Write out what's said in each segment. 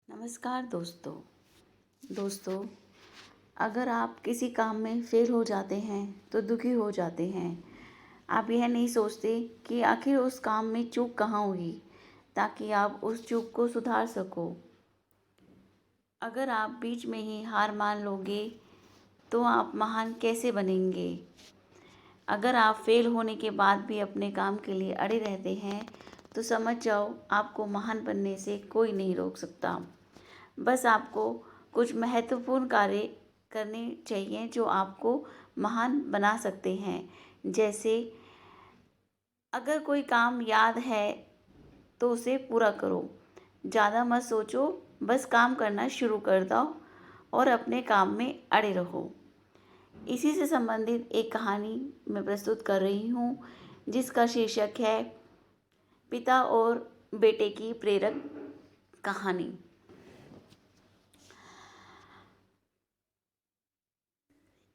नमस्कार दोस्तों, अगर आप किसी काम में फेल हो जाते हैं तो दुखी हो जाते हैं। आप यह नहीं सोचते कि आखिर उस काम में चूक कहाँ हुई ताकि आप उस चूक को सुधार सको। अगर आप बीच में ही हार मान लोगे तो आप महान कैसे बनेंगे। अगर आप फेल होने के बाद भी अपने काम के लिए अड़े रहते हैं तो समझ जाओ आपको महान बनने से कोई नहीं रोक सकता। बस आपको कुछ महत्वपूर्ण कार्य करने चाहिए जो आपको महान बना सकते हैं। जैसे अगर कोई काम याद है तो उसे पूरा करो, ज़्यादा मत सोचो, बस काम करना शुरू कर दो और अपने काम में अड़े रहो। इसी से संबंधित एक कहानी मैं प्रस्तुत कर रही हूँ जिसका शीर्षक है पिता और बेटे की प्रेरक कहानी।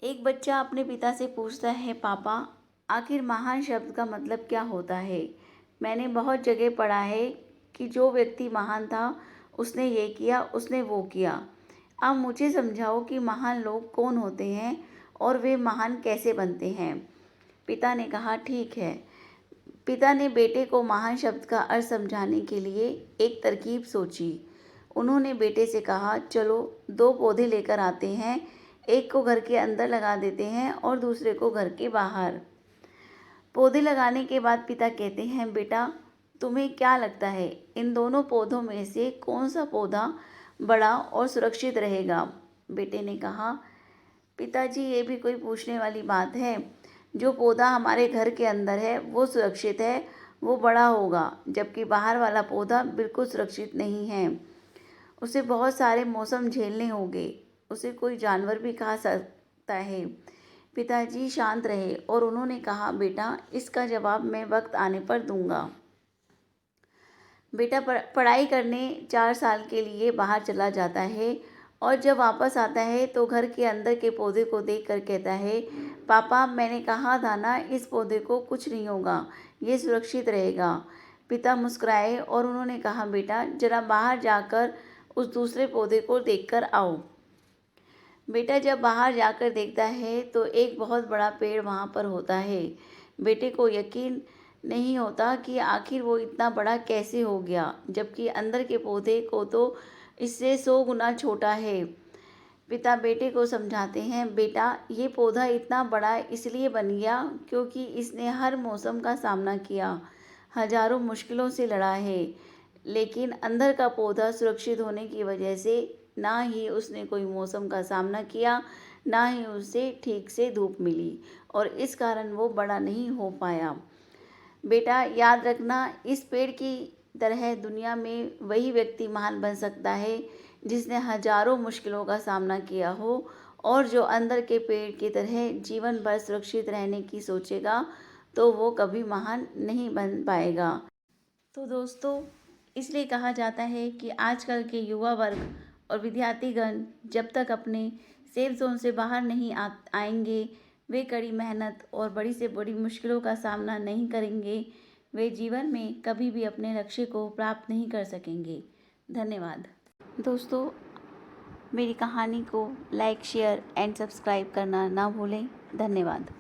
एक बच्चा अपने पिता से पूछता है, पापा आखिर महान शब्द का मतलब क्या होता है। मैंने बहुत जगह पढ़ा है कि जो व्यक्ति महान था उसने ये किया, उसने वो किया। अब मुझे समझाओ कि महान लोग कौन होते हैं और वे महान कैसे बनते हैं। पिता ने कहा, ठीक है। पिता ने बेटे को महान शब्द का अर्थ समझाने के लिए एक तरकीब सोची। उन्होंने बेटे से कहा, चलो 2 पौधे लेकर आते हैं, एक को घर के अंदर लगा देते हैं और दूसरे को घर के बाहर। पौधे लगाने के बाद पिता कहते हैं, बेटा तुम्हें क्या लगता है इन दोनों पौधों में से कौन सा पौधा बड़ा और सुरक्षित रहेगा। बेटे ने कहा, पिताजी ये भी कोई पूछने वाली बात है। जो पौधा हमारे घर के अंदर है वो सुरक्षित है, वो बड़ा होगा, जबकि बाहर वाला पौधा बिल्कुल सुरक्षित नहीं है। उसे बहुत सारे मौसम झेलने होंगे, उसे कोई जानवर भी खा सकता है। पिताजी शांत रहे और उन्होंने कहा, बेटा इसका जवाब मैं वक्त आने पर दूंगा। बेटा पढ़ाई करने 4 साल के लिए बाहर चला जाता है और जब वापस आता है तो घर के अंदर के पौधे को देखकर कहता है, पापा मैंने कहा था ना, इस पौधे को कुछ नहीं होगा, ये सुरक्षित रहेगा। पिता मुस्कुराए और उन्होंने कहा, बेटा जरा बाहर जाकर उस दूसरे पौधे को देखकर आओ। बेटा जब बाहर जाकर देखता है तो एक बहुत बड़ा पेड़ वहाँ पर होता है। बेटे को यकीन नहीं होता कि आखिर वो इतना बड़ा कैसे हो गया, जबकि अंदर के पौधे को तो इससे 100 गुना छोटा है। पिता बेटे को समझाते हैं, बेटा ये पौधा इतना बड़ा इसलिए बन गया क्योंकि इसने हर मौसम का सामना किया, हजारों मुश्किलों से लड़ा है, लेकिन अंदर का पौधा सुरक्षित होने की वजह से ना ही उसने कोई मौसम का सामना किया, ना ही उसे ठीक से धूप मिली और इस कारण वो बड़ा नहीं हो पाया। बेटा याद रखना, इस पेड़ की तरह दुनिया में वही व्यक्ति महान बन सकता है जिसने हजारों मुश्किलों का सामना किया हो और जो अंदर के पेड़ की तरह जीवन भर सुरक्षित रहने की सोचेगा तो वो कभी महान नहीं बन पाएगा। तो दोस्तों, इसलिए कहा जाता है कि आजकल के युवा वर्ग और विद्यार्थीगण जब तक अपने सेफ जोन से बाहर नहीं आएंगे, वे कड़ी मेहनत और बड़ी से बड़ी मुश्किलों का सामना नहीं करेंगे, वे जीवन में कभी भी अपने लक्ष्य को प्राप्त नहीं कर सकेंगे। धन्यवाद। दोस्तों, मेरी कहानी को लाइक, शेयर एंड सब्सक्राइब करना ना भूलें। धन्यवाद।